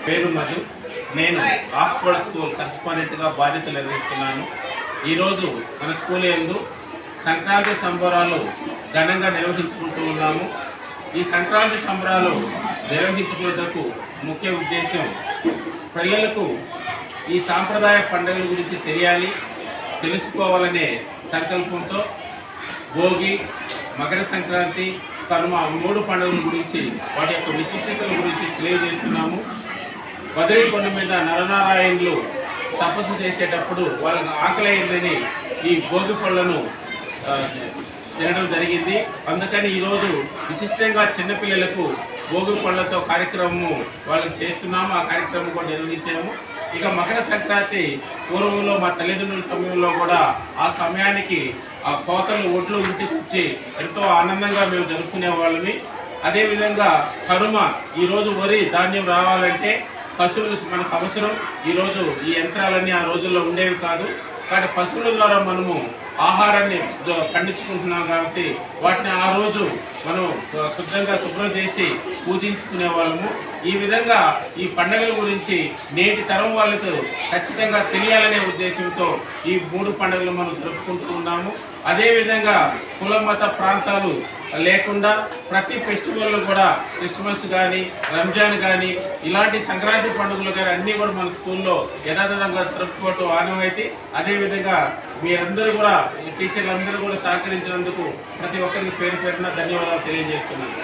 పేరు మధు. నేను Oxford school కరెస్పాండెంట్గా బాధ్యతలు నిర్వహిస్తున్నాను. ఈరోజు మన స్కూల్ యందు సంక్రాంతి సంబరాలు ఘనంగా నిర్వహించుకుంటూ ఉన్నాము. ఈ సంక్రాంతి సంబరాలు నిర్వహించుకునేందుకు ముఖ్య ఉద్దేశం పిల్లలకు ఈ సాంప్రదాయ పండుగల గురించి తెలియాలి, తెలుసుకోవాలనే సంకల్పంతో భోగి, మకర సంక్రాంతి, కనుమ 3 పండుగల గురించి వాటి యొక్క విశిష్టతల గురించి తెలియజేస్తున్నాము. బదరీ కొండ మీద నరనారాయణులు తపస్సు చేసేటప్పుడు వాళ్ళకి ఆకలి అయిందని ఈ భోగి పళ్ళను తినడం జరిగింది. అందుకని ఈరోజు విశిష్టంగా చిన్నపిల్లలకు భోగి పళ్ళతో కార్యక్రమము వాళ్ళకి చేస్తున్నాము. ఆ కార్యక్రమం కూడా నిర్వహించాము. ఇక మకర సంక్రాంతి పూర్వంలో మా తల్లిదండ్రుల సమయంలో కూడా ఆ సమయానికి ఆ కోతలు ఒడ్లు ఇంటికి వచ్చి ఎంతో ఆనందంగా మేము జరుపుకునే వాళ్ళని. అదేవిధంగా కనుమ, ఈరోజు వరి ధాన్యం రావాలంటే పశువులు మనకు అవసరం. ఈరోజు ఈ యంత్రాలన్నీ ఆ రోజుల్లో ఉండేవి కాదు. కాబట్టి పశువుల ద్వారా మనము ఆహారాన్ని పండించుకుంటున్నాం కాబట్టి వాటిని ఆ రోజు మనం శుభ్రం చేసి పూజించుకునే వాళ్ళము. ఈ విధంగా ఈ పండుగల గురించి నేటి తరం వాళ్ళకు ఖచ్చితంగా తెలియాలనే ఉద్దేశంతో ఈ 3 పండుగలు మనం జరుపుకుంటూ ఉన్నాము. అదేవిధంగా కుల మత ప్రాంతాలు లేకుండా ప్రతి ఫెస్టివల్లో కూడా క్రిస్మస్ కానీ, రంజాన్ కానీ, ఇలాంటి సంక్రాంతి పండుగలు కానీ అన్నీ కూడా మన స్కూల్లో యథాతథంగా జరుపుకోవటం ఆనవాయితీ. అదేవిధంగా మీరందరూ కూడా, టీచర్లు అందరూ కూడా సహకరించినందుకు ప్రతి ఒక్కరికి పేరు పేరున ధన్యవాదాలు తెలియజేస్తున్నాను.